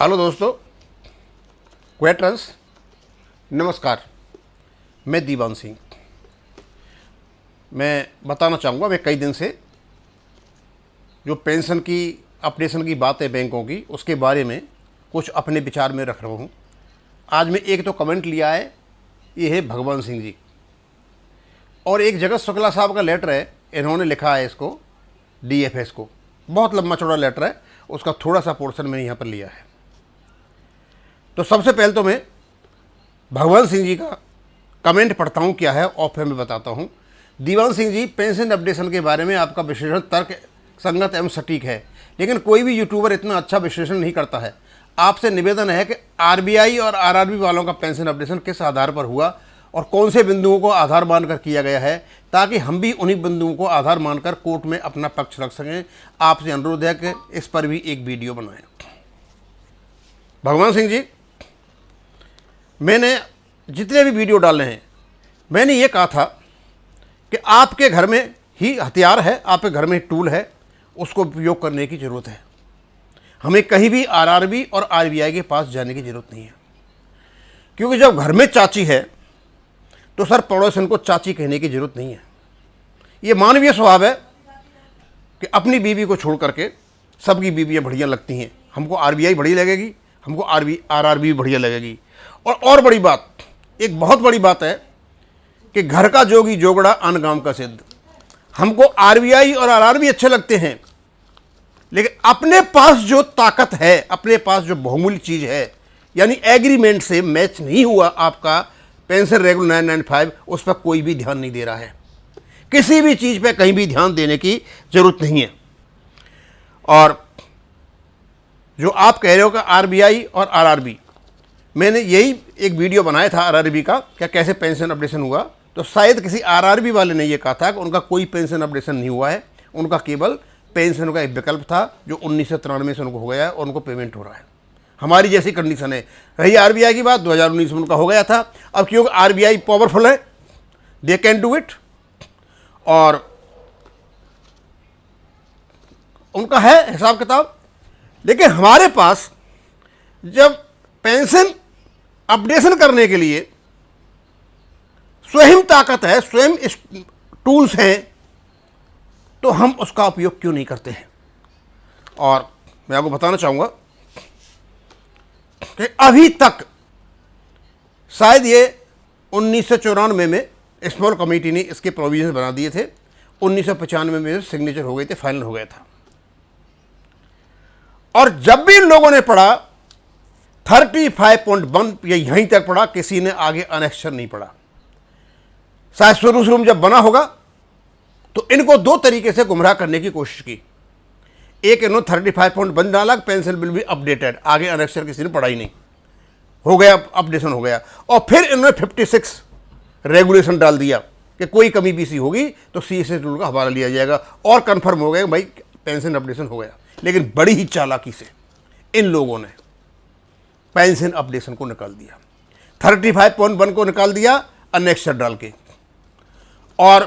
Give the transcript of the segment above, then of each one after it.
Hello दोस्तों, क्वेटर्स नमस्कार। मैं दीवान सिंह। मैं बताना चाहूँगा, मैं कई दिन से जो पेंशन की अपडेशन की बात है बैंकों की, उसके बारे में कुछ अपने विचार में रख रहा हूँ। आज मैं एक तो कमेंट लिया है, ये है भगवान सिंह जी, और एक जगत शुक्ला साहब का लेटर है, इन्होंने लिखा है इसको DFS को। बहुत लंबा चौड़ा लेटर है, उसका थोड़ा सा पोर्शन मैंने यहाँ पर लिया है। तो सबसे पहले तो मैं भगवान सिंह जी का कमेंट पढ़ता हूँ क्या है, और फिर मैं बताता हूँ। दीवान सिंह जी, पेंशन अपडेशन के बारे में आपका विश्लेषण तर्क संगत एवं सटीक है, लेकिन कोई भी यूट्यूबर इतना अच्छा विश्लेषण नहीं करता है। आपसे निवेदन है कि RBI और RRB वालों का पेंशन अपडेशन किस आधार पर हुआ और कौन से बिंदुओं को आधार मानकर किया गया है, ताकि हम भी उन्हीं बिंदुओं को आधार मानकर कोर्ट में अपना पक्ष रख सकें। आपसे अनुरोध है कि इस पर भी एक वीडियो बनाएं। भगवान सिंह जी, मैंने जितने भी वीडियो डाले हैं, मैंने ये कहा था कि आपके घर में ही हथियार है, आपके घर में टूल है, उसको उपयोग करने की ज़रूरत है। हमें कहीं भी RRB और RBI के पास जाने की ज़रूरत नहीं है, क्योंकि जब घर में चाची है तो सर पड़ोसन को चाची कहने की ज़रूरत नहीं है। ये मानवीय स्वभाव है कि अपनी बीवी को छोड़ करके सबकी बीवियाँ बढ़िया लगती हैं। हमको RBI बढ़िया लगेगी, हमको RRB बढ़िया लगेगी। और बड़ी बात, एक बहुत बड़ी बात है कि घर का जोगी जोगड़ा अन गांव का सिद्ध। हमको RBI और RRB अच्छे लगते हैं, लेकिन अपने पास जो ताकत है, अपने पास जो बहुमूल्य चीज़ है, यानी एग्रीमेंट से मैच नहीं हुआ आपका पेंशन रेगुलर 995, उस पर कोई भी ध्यान नहीं दे रहा है। किसी भी चीज़ पे कहीं भी ध्यान देने की ज़रूरत नहीं है। और जो आप कह रहे हो कि RBI और RRB, मैंने यही एक वीडियो बनाया था RRB का, क्या कैसे पेंशन अपडेशन हुआ। तो शायद किसी RRB वाले ने ये कहा था कि उनका कोई पेंशन अपडेशन नहीं हुआ है, उनका केवल पेंशन का एक विकल्प था जो 1993 से उनको हो गया है और उनको पेमेंट हो रहा है। हमारी जैसी कंडीशन है। रही RBI की बात, 2019 में उनका हो गया था। अब क्योंकि RBI पावरफुल है, दे कैन डू इट, और उनका है हिसाब किताब। लेकिन हमारे पास जब पेंशन अपडेशन करने के लिए स्वयं ताकत है, स्वयं टूल्स हैं, तो हम उसका उपयोग क्यों नहीं करते हैं। और मैं आपको बताना चाहूँगा कि अभी तक शायद ये 1994 में स्मॉल कमेटी ने इसके प्रोविजन बना दिए थे, 1995 में सिग्नेचर हो गए थे, फाइनल हो गया था। और जब भी इन लोगों ने पढ़ा 35.1 या यहीं तक पढ़ा, किसी ने आगे अनेक्स्चर नहीं पढ़ा। शायद शुरू में जब बना होगा तो इनको दो तरीके से गुमराह करने की कोशिश की। एक, इन्होंने 35.1 डाला, पेंशन बिल भी अपडेटेड, आगे अनेक्स्चर किसी ने पढ़ा ही नहीं, हो गया अपडेशन हो गया। और फिर इन्होंने 56 रेगुलेशन डाल दिया कि कोई कमी पीसी होगी तो CSS रूल का हवाला लिया जाएगा, और कंफर्म हो गया भाई पेंशन अपडेशन हो गया। लेकिन बड़ी ही चालाकी से इन लोगों ने पेंशन अपडेशन को निकाल दिया, 35.1 को निकाल दिया अनेक्स्चर डाल के, और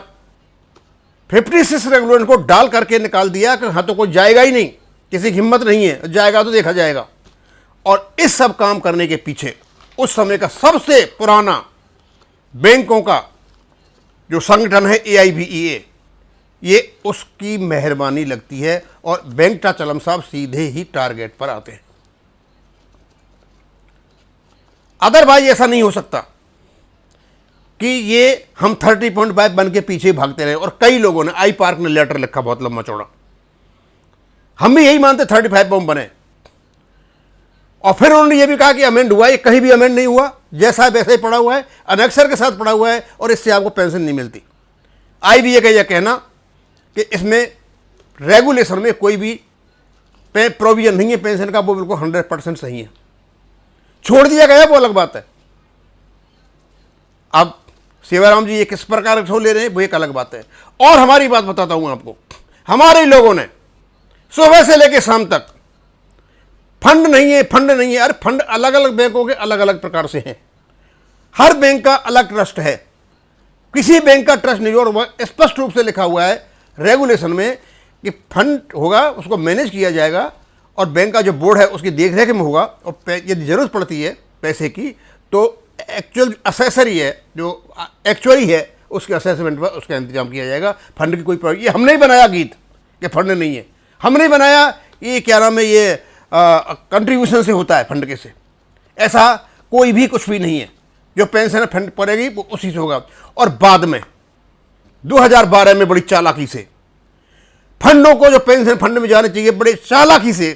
56 रेगुलेशन को डाल करके निकाल दिया कि हाँ तो कोई जाएगा ही नहीं, किसी की हिम्मत नहीं है, जाएगा तो देखा जाएगा। और इस सब काम करने के पीछे उस समय का सबसे पुराना बैंकों का जो संगठन है AIBEA, ये उसकी मेहरबानी लगती है, और वेंकटाचलम साहब सीधे ही टारगेट पर आते हैं। अदरवाइज ऐसा नहीं हो सकता कि ये हम 30.5 बन के पीछे भागते रहे। और कई लोगों ने, आई पार्क ने लेटर लिखा बहुत लंबा चौड़ा, हम भी यही मानते 35 बने। और फिर उन्होंने ये भी कहा कि अमेंड हुआ, ये कहीं भी अमेंड नहीं हुआ, जैसा वैसा ही पड़ा हुआ है, अनेक्स्चर के साथ पड़ा हुआ है, और इससे आपको पेंशन नहीं मिलती। IBA का यह कहना कि इसमें रेगुलेशन में कोई भी प्रोविजन नहीं है पेंशन का, वो बिल्कुल 100% सही है। छोड़ दिया गया वो अलग बात है। अब सेवाराम जी ये किस प्रकार से ले रहे हैं वो एक अलग बात है। और हमारी बात बताता हूं आपको, हमारे लोगों ने सुबह से लेकर शाम तक फंड नहीं है, फंड नहीं है। अरे फंड अलग अलग बैंकों के अलग अलग प्रकार से हैं, हर बैंक का अलग ट्रस्ट है, किसी बैंक का ट्रस्ट नहीं। और स्पष्ट रूप से लिखा हुआ है रेगुलेशन में कि फंड होगा, उसको मैनेज किया जाएगा, और बैंक का जो बोर्ड है उसकी देखरेख में होगा, और यदि ज़रूरत पड़ती है पैसे की तो एक्चुअल असेसरी है जो एक्चुअली है उसके असेसमेंट पर उसका इंतजाम किया जाएगा। फंड की कोई प्रॉब्लम, ये हमने ही बनाया गीत कि फंड नहीं है, हमने बनाया, ये क्या नाम है, ये कंट्रीब्यूशन से होता है फंड के से, ऐसा कोई भी कुछ भी नहीं है। जो पेंशन फंड पड़ेगी वो उसी से होगा। और बाद में 2012 में बड़ी चालाकी से फंडों को जो पेंशन फंड में जाने चाहिए बड़े चालाकी से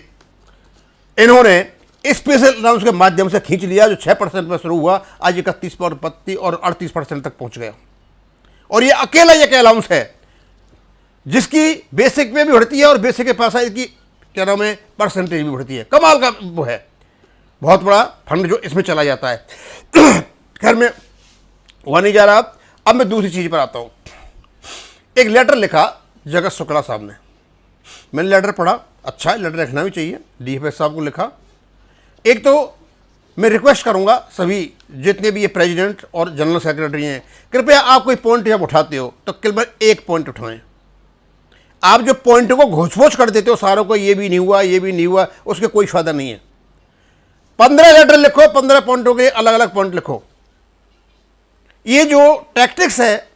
इन्होंने स्पेशल अलाउंस के माध्यम से खींच लिया, जो 6% में शुरू हुआ आज 31% और 38% तक पहुंच गया। और ये अकेला एक अलाउंस है जिसकी बेसिक में भी बढ़ती है और बेसिक के पास इसकी क्या नाम है परसेंटेज भी बढ़ती है। कमाल का वो है, बहुत बड़ा फंड जो इसमें चला जाता है। खैर मैं वहाँ नहीं जा रहा। अब मैं दूसरी चीज़ पर आता हूँ। एक लेटर लिखा जगत शुक्ला साहब ने, मैंने लेटर पढ़ा, अच्छा है, लेटर लिखना भी चाहिए। DFS साहब को लिखा। एक तो मैं रिक्वेस्ट करूंगा सभी जितने भी ये प्रेसिडेंट और जनरल सेक्रेटरी हैं, कृपया आप कोई पॉइंट जब उठाते हो तो केवल एक पॉइंट उठाएं। आप जो पॉइंट को घोष कर देते हो सारों को, ये भी नहीं हुआ, ये भी नहीं हुआ, उसके कोई फायदा नहीं है। 15 लेटर लिखो, 15 पॉइंटों के अलग अलग पॉइंट लिखो। ये जो टैक्टिक्स है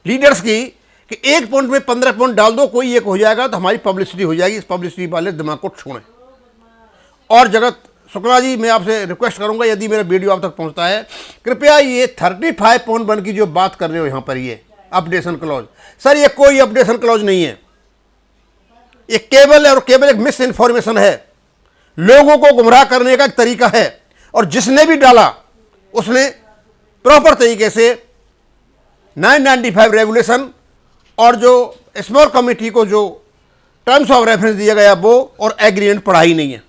लीडर्स की कि एक पॉइंट में 15 पॉइंट डाल दो, कोई एक हो जाएगा तो हमारी पब्लिसिटी हो जाएगी, इस पब्लिसिटी वाले दिमाग को छोड़ें। और जगत शुक्ला जी, मैं आपसे रिक्वेस्ट करूंगा, यदि मेरा वीडियो आप तक पहुंचता है, कृपया ये 35.1 की जो बात कर रहे हो यहां पर, ये अपडेशन क्लॉज, सर ये कोई अपडेशन क्लॉज नहीं है, ये केवल और केवल एक मिस इन्फॉर्मेशन है, लोगों को गुमराह करने का एक तरीका है। और जिसने भी डाला उसने प्रॉपर तरीके से 995 रेगुलेशन और जो स्मॉल कमेटी को जो टर्म्स ऑफ रेफरेंस दिया गया वो और एग्रीमेंट पढ़ा ही नहीं है।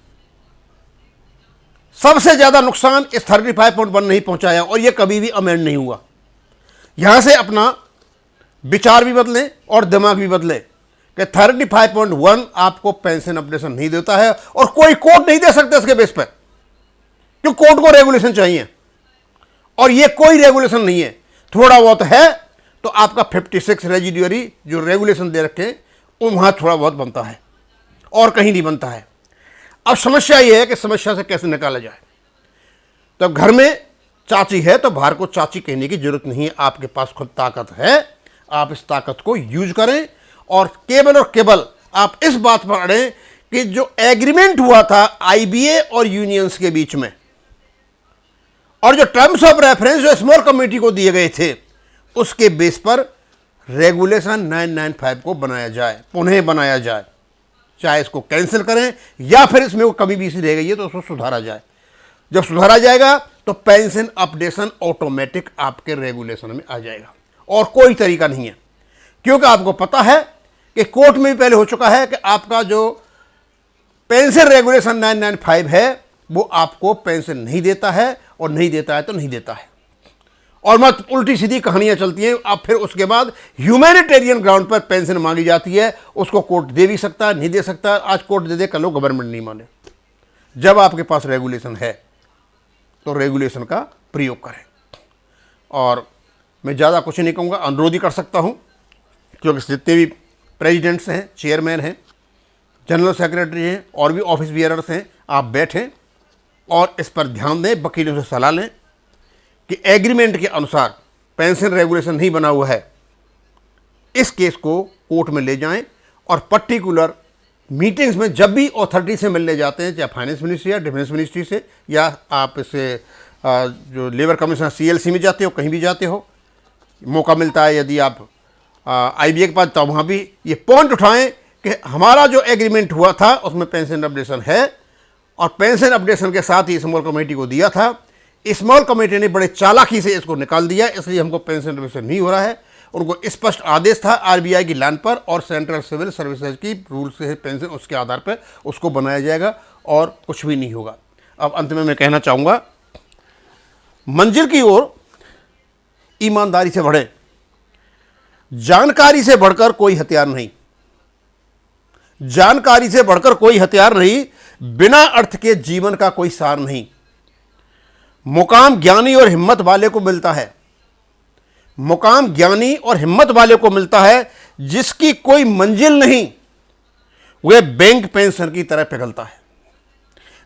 सबसे ज्यादा नुकसान इस 35.1 नहीं पहुंचाया और यह कभी भी अमेंड नहीं हुआ। यहां से अपना विचार भी बदलें और दिमाग भी बदले कि 35.1 आपको पेंशन अपडेशन नहीं देता है और कोई कोर्ट नहीं दे सकता इसके बेस पर, क्यों कोर्ट को रेगुलेशन चाहिए और ये कोई रेगुलेशन नहीं है। थोड़ा बहुत है तो आपका 56 रेजिड्यूरी जो रेगुलेशन दे रखे वो वहां थोड़ा बहुत बनता है और कहीं नहीं बनता है। अब समस्या ये है कि समस्या से कैसे निकाला जाए। तो घर में चाची है तो बाहर को चाची कहने की जरूरत नहीं है, आपके पास खुद ताकत है, आप इस ताकत को यूज करें और केवल आप इस बात पर अड़ें कि जो एग्रीमेंट हुआ था IBA और यूनियंस के बीच में और जो टर्म्स ऑफ रेफरेंस जो स्मॉल कमेटी को दिए गए थे उसके बेस पर रेगुलेशन 995 को बनाया जाए, पुनः बनाया जाए, चाहे इसको कैंसिल करें या फिर इसमें वो कभी भी इसी रह गई है तो उसको सुधारा जाए। जब सुधारा जाएगा तो पेंशन अपडेशन ऑटोमेटिक आपके रेगुलेशन में आ जाएगा और कोई तरीका नहीं है, क्योंकि आपको पता है कि कोर्ट में भी पहले हो चुका है कि आपका जो पेंशन रेगुलेशन 995 है वो आपको पेंशन नहीं देता है और नहीं देता है तो नहीं देता है और मत उल्टी सीधी कहानियां चलती हैं। अब फिर उसके बाद ह्यूमैनिटेरियन ग्राउंड पर पेंशन मांगी जाती है, उसको कोर्ट दे भी सकता है, नहीं दे सकता, आज कोर्ट दे दे, कल गवर्नमेंट नहीं माने। जब आपके पास रेगुलेशन है तो रेगुलेशन का प्रयोग करें। और मैं ज़्यादा कुछ नहीं कहूँगा, अनुरोध ही कर सकता हूँ क्योंकि जितने भी प्रेजिडेंट्स हैं, चेयरमैन हैं, जनरल सेक्रेटरी हैं और भी ऑफिस बियरर्स हैं, आप बैठें और इस पर ध्यान दें, वकीलों से सलाह लें कि एग्रीमेंट के अनुसार पेंशन रेगुलेशन नहीं बना हुआ है, इस केस को कोर्ट में ले जाएं और पर्टिकुलर मीटिंग्स में जब भी अथॉरिटी से मिलने जाते हैं, चाहे फाइनेंस मिनिस्ट्री या डिफेंस मिनिस्ट्री से या आप इससे जो लेबर कमीशन CLC में जाते हो, कहीं भी जाते हो, मौका मिलता है यदि आप IBA के पास, तो वहाँ भी ये पॉइंट उठाएं कि हमारा जो एग्रीमेंट हुआ था उसमें पेंशन अपडेशन है और पेंशन अपडेशन के साथ ही स्मॉल कमेटी को दिया था, स्मॉल कमेटी ने बड़े चालाकी से इसको निकाल दिया, इसलिए हमको पेंशन अपडेशन नहीं हो रहा है। उनको स्पष्ट आदेश था RBI की लाइन पर और सेंट्रल सिविल सर्विसेज की रूल से पेंशन, उसके आधार पर उसको बनाया जाएगा और कुछ भी नहीं होगा। अब अंत में मैं कहना चाहूँगा, मंजिल की ओर ईमानदारी से बढ़ें, जानकारी से बढ़कर कोई हथियार नहीं, जानकारी से बढ़कर कोई हथियार नहीं, बिना अर्थ के जीवन का कोई सार नहीं। मुकाम ज्ञानी और हिम्मत वाले को मिलता है, मुकाम ज्ञानी और हिम्मत वाले को मिलता है, जिसकी कोई मंजिल नहीं वह बैंक पेंशन की तरह पिघलता है।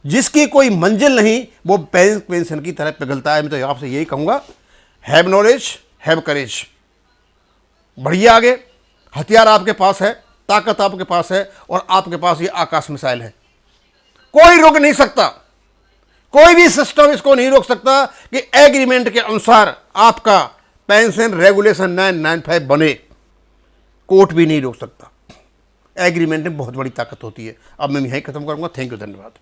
जिसकी कोई मंजिल नहीं वो पेंशन की तरह पिघलता है। मैं तो आपसे यही कहूँगा, हैव नॉलेज हैव करेज, बढ़िया आगे। हथियार आपके पास है, ताकत आपके पास है, और आपके पास ये आकाश मिसाइल है, कोई रोक नहीं सकता, कोई भी सिस्टम इसको नहीं रोक सकता कि एग्रीमेंट के अनुसार आपका पेंशन रेगुलेशन 995 बने। कोर्ट भी नहीं रोक सकता। एग्रीमेंट में बहुत बड़ी ताकत होती है। अब मैं यहीं खत्म करूंगा। थैंक यू, धन्यवाद।